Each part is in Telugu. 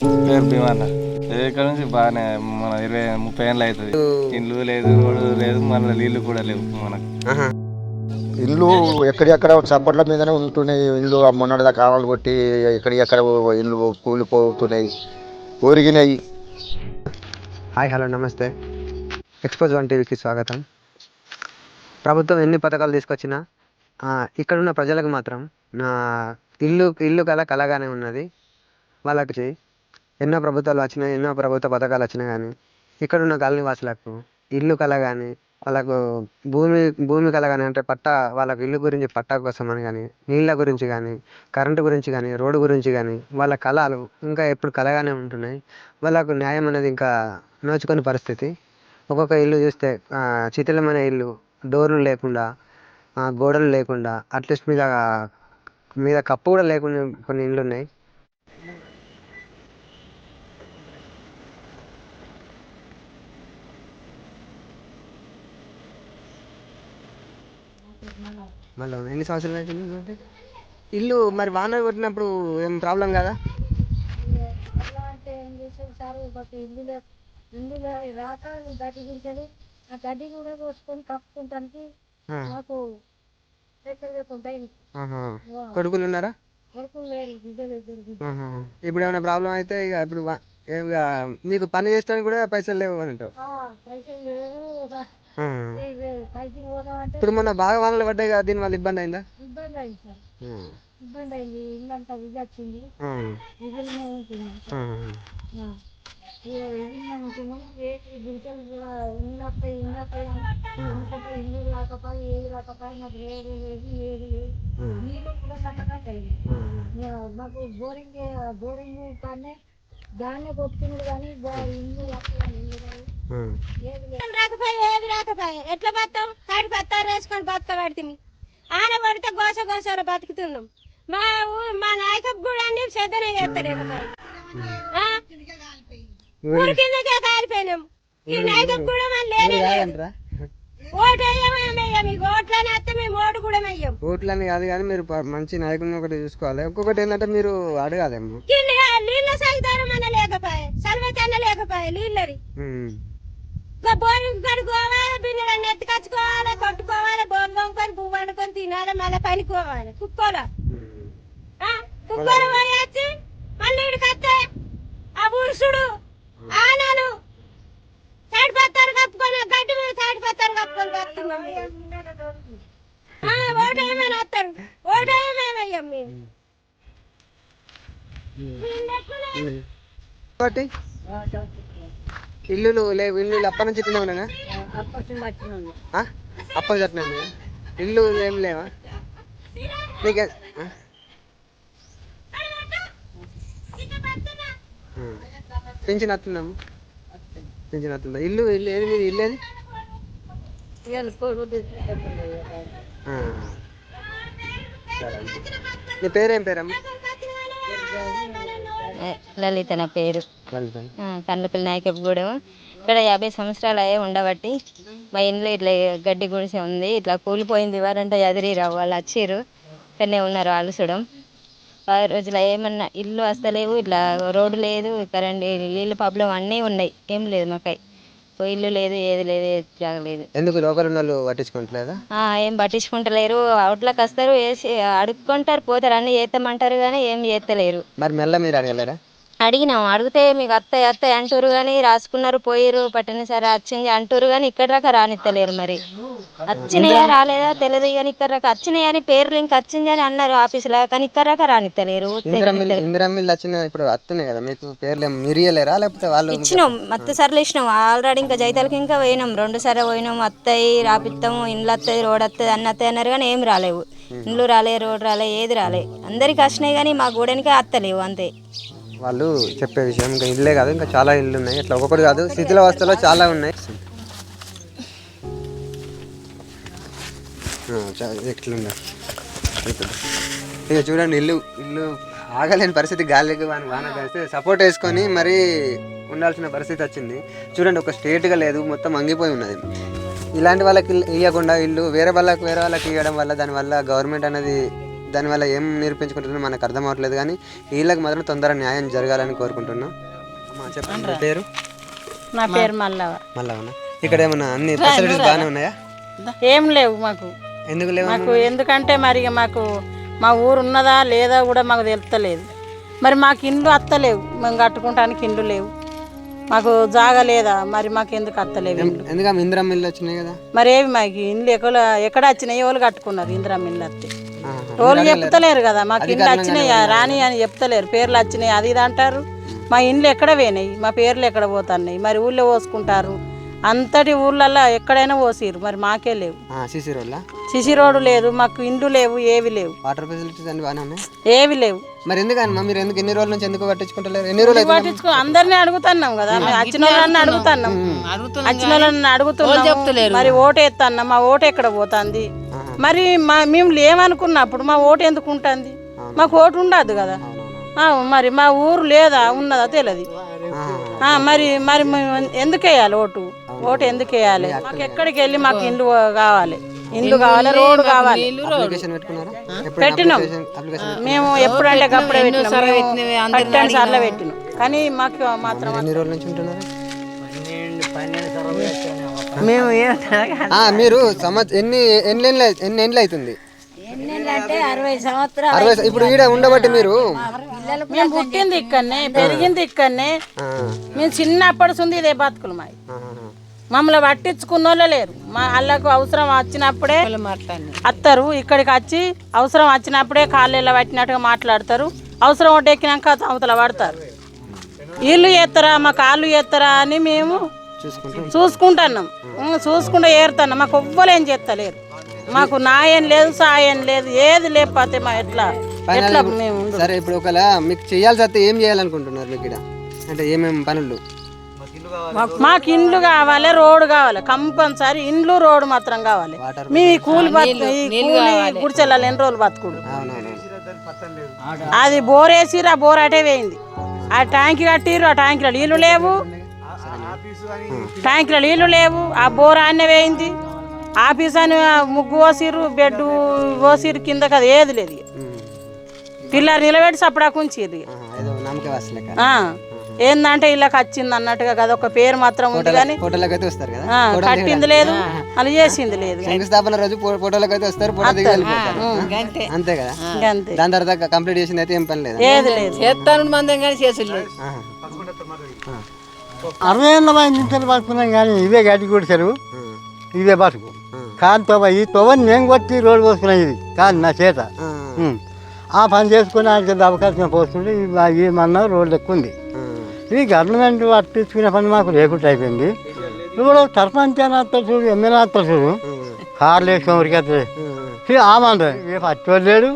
పేరు భీమన్న. ఇక్కడ నుంచి బాగానే మన 20-30 ఏళ్ళు అవుతుంది. ఇల్లు లేదు, రోడ్డు లేదు, మన నీళ్ళు కూడా లేవు మనకు. ఇల్లు ఎక్కడెక్కడ చప్పట్ల మీదనే ఉంటున్నాయి. ఇల్లు మొన్నటిదా కావాలి కొట్టి ఎక్కడెక్కడ ఇల్లు కూలిపోతున్నాయి, ఒరిగినాయి. హాయ్ హలో నమస్తే. ఎక్స్పోజ్ 1 టీవీకి స్వాగతం. ప్రభుత్వం ఎన్ని పథకాలు తీసుకొచ్చినా ఇక్కడున్న ప్రజలకు మాత్రం ఇల్లు కలగానే ఉన్నది. వాళ్ళకి ఎన్నో ప్రభుత్వాలు వచ్చినాయి, ఎన్నో ప్రభుత్వ పథకాలు వచ్చినాయి, కానీ ఇక్కడున్న కాలనీ వాసులకు ఇల్లు కలగాని, వాళ్ళకు భూమి కలగాని, అంటే వాళ్ళకి ఇల్లు గురించి పట్టా కోసం అని కానీ, నీళ్ళ గురించి కానీ, కరెంటు గురించి కానీ, రోడ్డు గురించి కానీ వాళ్ళ కళలు ఇంకా ఎప్పుడు కలగానే ఉంటున్నాయి. వాళ్ళకు న్యాయం అనేది ఇంకా నోచుకొని పరిస్థితి. ఒక్కొక్క ఇల్లు చూస్తే శిథిలమైన ఇల్లు, డోర్లు లేకుండా, గోడలు లేకుండా, అట్లీస్ట్ మీద కప్పు కూడా లేకుండా కొన్ని ఇళ్ళు ఉన్నాయి. మళ్ళీ ఎన్ని సంవత్సరాలు అవుతుంది ఇల్లు? మరి వాన కొట్టినప్పుడు ఏం ప్రాబ్లం కదా? అంటే ఏం చేసేది సార్, మాకు ఇల్లు రాక గడ్డి గిరిచేది. ఆ గడ్డి కూడా కోసుకొని కప్పుకుంటానికి మాకు కొడుకులు ఉన్నారా? కొడుకులు లేరు, బిడ్డలు. ఇప్పుడు ఏమైనా ప్రాబ్లం అయితే ఇప్పుడు మీకు పని చేసడానికి కూడా పైసలు లేవు అని అంటావు. పైసలు లేవు. పైసలు పోదామంటే ఇప్పుడు మొన్న బాగా వానలు పడ్డాయి కదా, దీని వల్ల ఇబ్బంది అయిందా? ఇబ్బంది అయింది సార్, ఇబ్బంది అయింది. ఇల్లు అంతా విధి వచ్చింది, విధులనే ఉంటున్నాం. గుంటలు కూడా ఇల్లు రాకపోయి ఏది రాకపోయి నాకు ఏది నీళ్ళు కూడా కట్టకండి. మాకు బోరింగ్ కానీ దాన్నే కొట్టుకున్నాడు, కానీ ఇల్లు రాకపోయి ఏది రాకపోయి ఎట్లా బతాం? తాడి పత్తారు వేసుకొని బతక పెడుతుంది. ఆన పడితే గోస బతుకుతున్నాం. మా నాయకు కూడా అన్ని శ్రద్ధనే చేస్తలేదు. ఊరి కిందకే కాలిపోయినాం. ఈ నాయకు కూడా ఓట్లని కాదు కానీ మీరు మంచి నాయకుని ఒకటి చూసుకోవాలి. ఒక్కొక్కటి ఏంటంటే మీరు అడగాలేము. నీళ్ళ సైతారం అన్న లేకపోయా, సలవైతే అన్న లేకపోయా, నీళ్ళది బోరింగ్ కడుకోవాలి, బిన్నెలన్నీ ఎత్తుకొచ్చుకోవాలి, కొట్టుకోవాలి, బోన్ కొనుక్కొని పువ్వు వండుకొని తినాలి, మళ్ళీ పనికోవాలి. కుక్కలు పోయొచ్చి మళ్ళీ ఇడికొస్తే ఆ ఊరుసుడు ఆనాలు సైడ్ పత్తారు కప్పుకొని గడ్డి మీద సైడ్ పత్తారు కప్పుకొని బతున్నాం. ఓటు ఏమైనా వస్తారు, ఓటు ఏమేమి అయ్యాం మేము. ఇల్లు లేవు, ఇల్లు అప్పటి నుంచి ఇట్లా ఉన్నాగా, అప్పటి చట్టినా ఇల్లు ఏం లేవా నీకే? పెంచిన వస్తున్నాము, పెంచిన వస్తుందా? ఇల్లు ఏది మీది? ఇల్లు ఏది? నీ పేరేం పేరమ్మా? లలిత నా పేరు. కండ్లపల్లి నాయకగూడెం. ఇక్కడ 50 సంవత్సరాలు అయ్యే ఉండబట్టి మా ఇంట్లో ఇట్లా గడ్డి గుడిసె ఉంది, ఇట్లా కూలిపోయింది. వారంటే ఎదిరిరావు, వాళ్ళు వచ్చిర్రు, ఇక్కడనే ఉన్నారు ఆలుసడం. 10 రోజులు ఏమన్నా ఇల్లు వస్తలేవు, ఇట్లా రోడ్డు లేదు, కరెంట్ నీళ్ళు ప్రాబ్లం అన్నీ ఉన్నాయి. ఏం లేదు మాకై, ఇల్లు లేదు, ఏది లేదు, ఏది జాగలేదు. ఎందుకు లోకల్ ఉన్న వాళ్ళు పట్టించుకుంటలేదా? ఏం పట్టించుకుంటలేరు. అవుట్లోకి వస్తారు, వేసి అడుక్కుంటారు, పోతారు, అన్నీ చేస్తామంటారు కానీ ఏం చేస్తలేరు. మరి మెల్ల మీరు అడగలేరా? అడిగినాం, అడిగితే మీకు అత్తాయి అంటారు కానీ రాసుకున్నారు, పోయిరు, పట్టణసారి వచ్చింది అంటారు కానీ ఇక్కడ దాకా రానిత్తలేరు. మరి వచ్చినాయా రాలేదా తెలియదు, కానీ ఇక్కడ దాకా వచ్చినాయని పేర్లు ఇంకా వచ్చింది అని అన్నారు ఆఫీసులో, కానీ ఇక్కడ దాకా రానిత్తలేరు. ఇప్పుడు వస్తున్నాయి కదా మీకు పేర్లు, మీరు ఇయ్యలేరా లేకపోతే వాళ్ళు? ఇచ్చినాం, మత్తు సార్లు ఇచ్చినాం ఆల్రెడీ. ఇంకా జైతాలకి ఇంకా పోయినాం, 2 సార్లు పోయినాం. అత్తయి రాపిస్తాము, ఇండ్లు వస్తుంది, రోడ్ వస్తుంది, అన్నీ వస్తాయి అన్నారు కానీ ఏం రాలేవు. ఇండ్లు రాలే, రోడ్ రాలే, ఏది రాలే. అందరికి వచ్చినాయి కానీ మా గూడెనికే వస్తలేవు అంతే. వాళ్ళు చెప్పే విషయం ఇంకా ఇల్లే కాదు, ఇంకా చాలా ఇల్లు ఉన్నాయి. ఇట్లా ఒక్కొక్కటి కాదు, శిథిలావస్థలో చాలా ఉన్నాయి. ఎట్లున్నా ఇక చూడండి, ఇల్లు ఆగలేని పరిస్థితి. గాలికి వాన కలిస్తే సపోర్ట్ వేసుకొని మరీ ఉండాల్సిన పరిస్థితి వచ్చింది. చూడండి, ఒక స్ట్రేట్గా లేదు, మొత్తం అంగిపోయి ఉన్నది. ఇలాంటి వాళ్ళకి ఇవ్వకుండా ఇల్లు వేరే వాళ్ళకి ఇవ్వడం వల్ల దానివల్ల గవర్నమెంట్ అనేది దానివల్ల ఏం నిరూపించుకుంటున్నారో మనకు అర్థం అవ్వట్లేదు, కానీ వీళ్ళకి మాత్రం తొందరగా న్యాయం జరగాలని కోరుకుంటున్నాం. చెప్పండి మీ పేరు? నా పేరు మల్లవ. మళ్ళా ఇక్కడ ఏమన్నా అన్ని ఫెసిలిటీస్ బాగానే ఉన్నాయా? ఏం లేవు మాకు. ఎందుకు లేవు? మాకు ఎందుకంటే మరి మాకు మా ఊరు ఉన్నదా లేదా కూడా మాకు తెలుస్తలేదు. మరి మాకు ఇండ్లు అత్తలేవు, మేము కట్టుకుంటానికి ఇండ్లు లేవు, మాకు జాగా లేదా, మరి మాకు ఎందుకు అత్తలేవు ఇండ్లు? ఎందుకంటే ఇందిరమ్మ ఇల్లు వచ్చినాయి కదా. మరి ఏవి మాకు ఇండ్లు ఎక్కడ వచ్చినాయి? ఎవరు కట్టుకున్నారు ఇందిరమ్మ ఇల్లు వస్తే? ఎవరు చెప్తలేరు కదా మాకు ఇండ్లు వచ్చినాయి రాని అని చెప్తలేరు. పేర్లు వచ్చినాయి అది ఇది అంటారు. మా ఇండ్లు ఎక్కడ పోయినాయి, మా పేర్లు ఎక్కడ పోతున్నాయి? మరి ఊళ్ళో పోసుకుంటారు, అంతటి ఊళ్ళల్లో ఎక్కడైనా పోసిరు, మరి మాకే లేవు. సిసి రోడ్డు లేదు, మాకు ఇండ్లు లేవు, ఏవి లేవు. వాటర్ ఫెసిలిటీస్ అన్ని బాగానే ఉన్నాయి, ఏవి లేవు. మరి ఎందుకన్నా మీరు ఎందుకు ఎన్ని రోజుల నుంచి ఎందుకు పట్టించుకుంటలేరు? ఎన్ని రోజులు పట్టించుకో అందరినీ అడుగుతున్నాం కదా, వచ్చిన వాళ్ళని అడుగుతున్నాం, వచ్చిన వాళ్ళని అడుగుతున్నాం. మరి ఓటు వేస్తాన్నా, మా ఓటు ఎక్కడ పోతుంది? మరి మేము లేవనుకున్నప్పుడు మా ఓటు ఎందుకు ఉంటుంది? మాకు ఓటు ఉండదు కదా. మరి మా ఊరు లేదా ఉన్నదా తెలియదు. మరి మరి ఎందుకు వేయాలి ఓటు? ఓటు ఎందుకు వేయాలి? మాకు ఎక్కడికి వెళ్ళి మాకు ఇండ్లు కావాలి, ఇండ్లు కావాలి, రోడ్డు కావాలి. పెట్టినాం మేము, ఎప్పుడంటే అప్పుడే పెట్టినాం, సార్లు పెట్టినాం, కానీ మాకు మాత్రం. మేము మీరు ఎన్ని ఏండ్లు అవుతుంది? అంటే 60 సంవత్సరాలు. ఇప్పుడు ఈడ ఉండబట్టి మీరు మేము పుట్టింది ఇక్కడనే, పెరిగింది ఇక్కడనే, మేము చిన్నప్పటి నుంచి ఇదే బతుకులు మాది. మమ్మల్ని పట్టించుకున్న వాళ్ళే లేరు. మా వాళ్ళకు అవసరం వచ్చినప్పుడే వస్తారు, ఇక్కడికి వచ్చి అవసరం వచ్చినప్పుడే కాళ్ళెళ్ళ పట్టినట్టుగా మాట్లాడతారు. అవసరం ఒకటి ఎక్కినాక అవతల పడతారు. వీళ్ళు చేస్తారా మా కాళ్ళు చేస్తారా అని మేము చూసుకుంటున్నాం, చూసుకుంటూ ఏరుతున్నాం. మాకు ఎవ్వరేం చేస్తలేరు, మాకు నాయం లేదు, సాయం లేదు, ఏది లేకపోతే మా ఎట్లా మేము. సరే ఇప్పుడు ఒకవేళ మీకు చేయాల్సి వస్తే ఏం చేయాలనుకుంటున్నారు? మీకు అంటే ఏమేమి పనులు? మాకు ఇండ్లు కావాలి, రోడ్డు కావాలి, కంపల్సరీ ఇండ్లు రోడ్డు మాత్రం కావాలి. మేము ఈ కూలి గుడిచెల్లాలి ఎన్ని రోజులు బతుకుడు. అది బోర్ వేసిరు, ఆ బోర్ అటే వేయింది. ఆ ట్యాంక్ కట్టిరు, ఆ ట్యాంకులో నీళ్లు లేవు, ట్యాంకులో నీళ్లు లేవు. ఆ బోర్ ఆనే వేయింది. ఆఫీస్ అని ముగ్గు పోసిరు, బెడ్ పోసిరు, కింద కదా ఏది లేదు. పిల్లలు నిలబెట్టి సపడాకు ఉంచిరు. ఏందంటే ఇళ్ళకి వచ్చింది అన్నట్టుగా కదా, ఒక పేరు మాత్రం ఉంది కానీ కట్టింది లేదు, అలా చేసింది లేదు. శంకుస్థాపన రోజు ఫోటోలకు అయితే వస్తారు, ఫోటో దిగి వెళ్ళిపోతారు, అంతే కదా. దాని తర్వాత కంప్లీట్ చేసింది అయితే ఏం పని లేదు, ఏది లేదు. చేస్తాను మందం కానీ చేసి 60 ఏళ్ళ నుంచి బతుకున్నాం కానీ ఇవే గడ్డి గుడిసెలు, ఇవే బతుకు. కాదు తోవ, ఈ తోవని నేను కొట్టి రోడ్డు పోసుకున్నాను. ఇది కాదు నా చేత. ఆ పని చేసుకుని ఆయనకి అవకాశం పోస్తుంటే ఏమన్నా రోడ్డు ఎక్కువ ఉంది. ఈ గవర్నమెంట్ పట్టించుకునే పని మాకు లేకుండా అయిపోయింది. ఇప్పుడు సర్పంచ్ అని వస్తారు చూడు, ఎమ్మెల్యే వస్తారు చూడు, కార్లు వేసుకొని ఉరికేస్తుంది. ఆ మంది ఏ పచ్చోడు లేడు,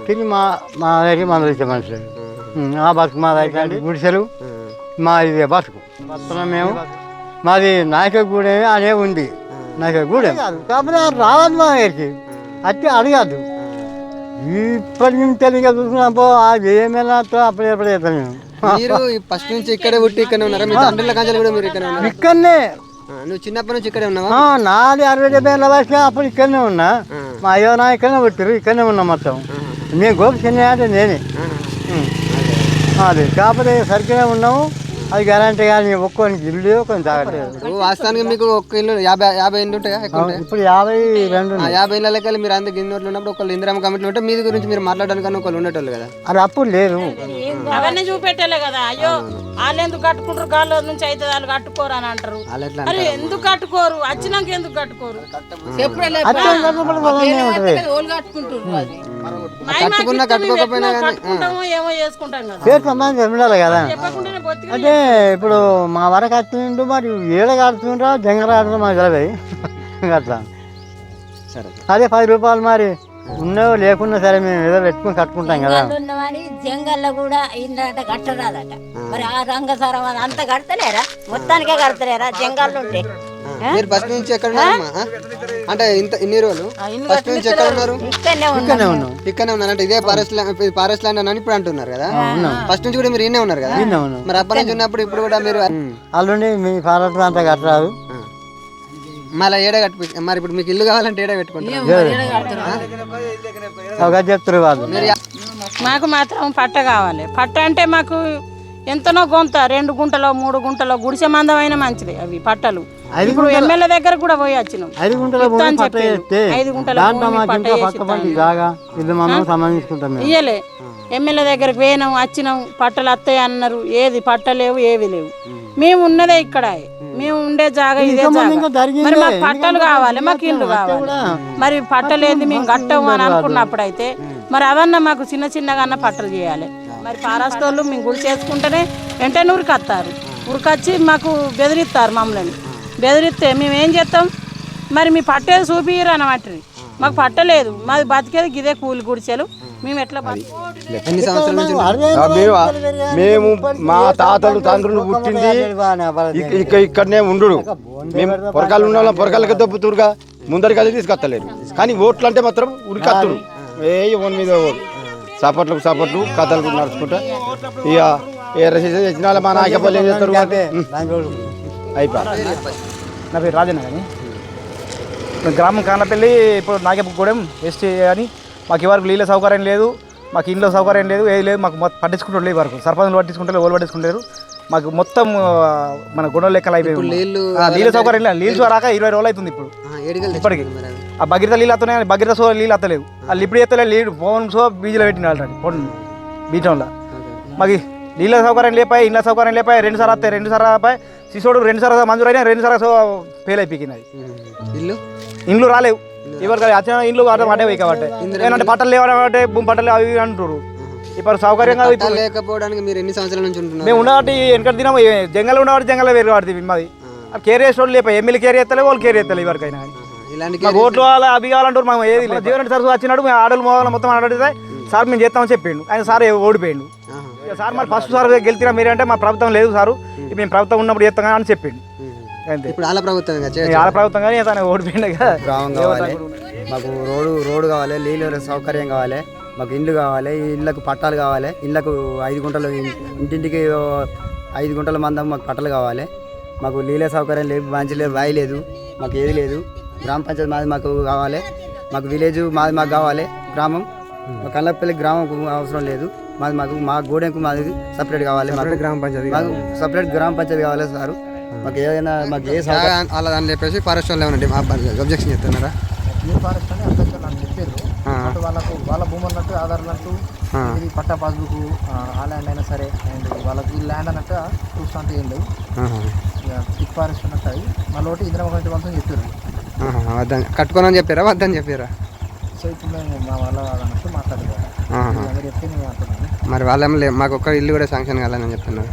తిరిగి మా దగ్గర మందులు ఇచ్చే మనిషి లేడు. ఆ బతుకు మా దగ్గర గుడిసెలు, మా ఇదే బతుకు వస్తున్నాం మేము. మాది నాయకగూడె అనే ఉంది, నాయకగూడెం కాకపోతే రావద్దు మా దగ్గరికి అట్టి అడగద్దు. ఇప్పటి నుంచి తెలియక చూసుకున్నప్పుడు అది ఏమైనా అప్పుడు ఎప్పుడు చేస్తాను నేను. మీరు ఫస్ట్ నుంచి ఇక్కడే పుట్టి ఇక్కడే ఉన్నారా? మీ తండ్రుల కంచెలు కూడా మీరు ఇక్కడ ఉన్నారు? ఇక్కడనే. నువ్వు చిన్నప్పటి నుంచి ఇక్కడే ఉన్నావా? నాది 60-70 ఏళ్ళ వయసు అప్పుడు ఇక్కడనే ఉన్నా. మా అయ్యో నా ఇక్కడనే పుట్టారు, ఇక్కడనే ఉన్నా మొత్తం. నేను గోపి చిన్న అంటే నేనే. అది కాకపోతే సరిగ్గానే ఉన్నాము. అది గ్యారంటీ కానీ ఒక్కోనికి ఇల్లు కొంచెం తాగలేదు. వాస్తవానికి మీకు ఒక్క ఇల్లు 50 ఇండ్లు ఉంటాయా? ఇప్పుడు 52. 50 ఇళ్ళకి మీరు అంత గిన్నెట్లు ఉన్నప్పుడు ఒకళ్ళు ఇందిరమ్మ కమిటీలు ఉంటే మీది గురించి మీరు మాట్లాడడానికి ఒకళ్ళు ఉండేటోళ్ళు కదా. అది అప్పుడు లేదు, అవన్నీ చూపెట్టాలి కదా. అయ్యో వాళ్ళు ఎందుకు కట్టుకుంటారు, గాల్లో నుంచి అయితే వాళ్ళు కట్టుకోరు అని అంటారు. అరే ఎందుకు కట్టుకోరు, వచ్చినాక ఎందుకు కట్టుకోరు? కట్టుకున్నా కట్టుకోకపోయినా ఏమో చేసుకుంటాం కదా, ఉండాలి కదా. అంటే ఇప్పుడు మా వరకు వచ్చిండు, మరి ఏడ కడుతుండ్రా జంగర ఆడుతుండ్రా మాకు తెలియదు అట్లా. అదే 10 రూపాయలు మరి ఉన్నాయో లేకున్నా సరే మేము ఏదో పెట్టుకుని కట్టుకుంటాం కదా. జంగల్లో కూడా ఇంత కట్టరాదట. మరి ఆ రంగసారం అంత కడతలేరా? మొత్తానికే కడతలేరా జంగల్లో ఉంటే? మీరు ఫస్ట్ నుంచి ఎక్కడ ఉన్నారమ్మా? అంటే ఇన్ని రోజులు ఫస్ట్ నుంచి ఎక్కడ ఉన్నారు? ఇక్కడనే ఉన్నారు. అంటే ఇదే ఫారెస్ట్ ల్యాండ్ అని ఇప్పుడు అంటున్నారు కదా. ఫస్ట్ నుంచి కూడా మీరు ఇన్నే ఉన్నారు కదా. మరి అప్పటి నుంచి ఉన్నప్పుడు ఇప్పుడు కూడా మీరు అల్లుండి మీ ఫారెస్ట్ అంతా కట్టరాదు, మళ్ళీ ఏడ కట్టు మరి ఇప్పుడు మీకు ఇల్లు కావాలంటే ఏడ పెట్టుకుంటారు ఒక చెప్తారు వాళ్ళు. మాకు మాత్రం పట్ట కావాలి. పట్ట అంటే మాకు ఎంతనో గొంత 2 గుంటలో 3 గుంటలో గుడిసె మందమైన మంచిది అవి పట్టలు. ఇప్పుడు ఎమ్మెల్యే దగ్గర కూడా పోయి వచ్చినాం. 5 గుంటల భూమి పట్ట చేస్తే 5 గుంటల దాంట్లో భూమి మాకు పట్ట ఇంకా చేసి పక్క పంటి జాగా ఇది మనం సంబంధించుకుంటాం మేము. ఇయ్యలే ఎమ్మెల్యే దగ్గరకు పోయినాం వచ్చినాం పట్టలు వస్తాయి అన్నారు. ఏది పట్టలేవు ఏవి లేవు. మేము ఉన్నదే ఇక్కడ, మేము ఉండే జాగా ఇదే జాగా. మరి మాకు పట్టలు కావాలి, మాకు ఇల్లు కావాలి. మరి పట్టలేంది మేము కట్టము అని అనుకున్నప్పుడు అయితే మరి అవన్నా మాకు చిన్న చిన్నగా అన్న పట్టలు చేయాలి. మరి పారాస్తోళ్ళు మేము గుడి చేసుకుంటేనే వెంటనే ఉరికొస్తారు. ఉరికొచ్చి మాకు బెదిరిస్తారు. మమ్మల్ని బెదిరిస్తే మేము ఏం చేస్తాం? మరి మీ పట్టేది చూపియ్యరు అనమాట. మాకు పట్టలేదు, మాది బతికేది గిదే కూలి గుడిసెలు. మేము ఎట్లా ఎన్ని సంవత్సరాల నుంచి మేము మా తాతలు తండ్రులు పుట్టింది ఇక్కడనే ఉండు. మేము పొరకాలు ఉన్న వాళ్ళం పొరకాలకి దొబ్బుతురుగా ముందరికి అది తీసుకొస్తలేరు. కానీ ఓట్లు అంటే మాత్రం ఉరికత్తురు. ఓన్ మీద సపోర్ట్లకు సపోర్ట్లు కథలు నడుచుకుంటా ఇక తెచ్చిన వాళ్ళ మా నాయకపల్లి ఏం చేస్తారు అయిపోయి. నా పేరు రాజన్న కానీ గ్రామం కానపల్లి ఇప్పుడు నాగేపగూడెం ఎస్టీ కానీ మాకు ఎవరికి నీళ్ళ సౌకర్యం లేదు, మాకు ఇంట్లో సౌకర్యం లేదు, ఏది లేదు. మాకు పట్టించుకుంటారు లేదు వరకు సర్పంచులు పట్టించుకుంటారు, ఓళ్ళు పట్టించుకుంటారు. మాకు మొత్తం మన గుణం లెక్కలు అయిపోయింది. నీళ్ళ సౌకర్యం లేదు. నీళ్ళు రాక 20 రోజులు అవుతుంది ఇప్పుడు. ఇప్పటికి ఆ భగీరథ నీళ్ళు వస్తున్నాయి, భగీరథ సో నీళ్ళు వస్తలేవు. వాళ్ళు ఇప్పుడు ఎత్తలేదు. నీళ్ళు ఫోన్ సో బీజీలో పెట్టిన ఆల్రెడీ ఫోన్ బీచంలో. మాకు నీళ్ళ సౌకర్యం లేపాయి, ఇళ్ళ సౌకర్యం లేపాయి. 2 సార్లు వస్తాయి, 2 సార్లు రాపాయి. శిశుడు 2 సార్లు మంజూరైనా 2 సార్లు ఫెయిల్ అయిపోయినాయి. ఇండ్లు రాలేవు ఎవరికి వచ్చిన ఇండ్లు పడ్డాయి కాబట్టి. ఏంటంటే పట్టలు లేవబట్టే భూమి పట్టలు అవి అంటారు. ఇప్పుడు సౌకర్యంగా లేకపోవడానికి మీరు ఎన్ని సంవత్సరాల నుంచి ఉంటున్నారు? మేము ఉండబట్టి వెనక తిన జంగల్ ఉండబట్టి జంగల్ వేరు పడుతుంది. మాది కేర్ చేసేవాళ్ళు లేపాయి. ఎమ్మెల్యే కేర్ చేస్తలే, వాళ్ళు కేర్ చేస్తలే ఎవరికైనా. మాకు ఓట్లు కావాలి అవి కావాలంటారు. మాకు ఏది లేదు. జీవన్ సార్ వచ్చినాడు, మేము ఆడలు మోగాలు మొత్తం ఆడితే సార్ మేము చేస్తామని చెప్పిండు. ఆయన సార్ ఓడిపోయిండు. సార్ మరి ఫస్ట్ సార్ గెలిచినా మీరంటే మా ప్రభుత్వం లేదు సారు, మేము ప్రభుత్వం ఉన్నప్పుడు చేస్తాం అని చెప్పిండు. ఇప్పుడు వాళ్ళ ప్రభుత్వం ప్రభుత్వం కానీ తను ఓడిపోయింది కదా. గ్రామం కావాలి, మాకు రోడ్డు కావాలి, నీళ్ళ సౌకర్యం కావాలి, మాకు ఇండ్లు కావాలి, ఇళ్ళకు పట్టాలు కావాలి. ఇళ్ళకు 5 గుంటలు ఇంటింటికి 5 గుంటల మందం మాకు పట్టాలు కావాలి. మాకు నీళ్ళ సౌకర్యం లేదు, మంచి లేదు, బావి లేదు, మాకు ఏది లేదు. గ్రామ పంచాయతీ మాది మాకు కావాలి. మాకు విలేజ్ మాది మాకు కావాలి. గ్రామం మా కల్లపల్లి గ్రామం అవసరం లేదు. మా గూడెంకు మాది సపరేట్ కావాలి. మాకు గ్రామ పంచాయతీ మాకు సపరేట్ గ్రామ పంచాయతీ కావాలి సార్. మాకు ఏదైనా మాకు ఏ అలా అని చెప్పేసి ఫారెస్ట్ వాళ్ళు ఏమన్నా అబ్జెక్షన్ చెప్తున్నారా? ఏ ఫారెస్ట్ అని అబ్జెక్షన్ అని చెప్పారు. వాళ్ళకు వాళ్ళ భూమి అన్నట్టు ఆధార్ అన్నట్టు ఇది పట్టా పాస్బుక్ ఆ ల్యాండ్ అయినా సరే అండ్ వాళ్ళకి ఈ ల్యాండ్ అన్నట్టు ప్రూఫ్స్ అంటే ఏం లేవు. ఇక టిక్ ఫారెస్ట్ అన్నట్టు అవి మళ్ళీ ఒకటి ఇంద్రమగంటి వాళ్ళతో చెప్పారు. వద్దని కట్టుకోనని చెప్పారా వద్దని చెప్పారా? సో ఇప్పుడు మేము మా వాళ్ళ అన్నట్టు మాట్లాడలేదు. చెప్తే మేము మాట్లాడుతున్నాను. మరి వాళ్ళేమో మాకు ఒక్క ఇల్లు కూడా శాంక్షన్ కాదని చెప్తున్నారు.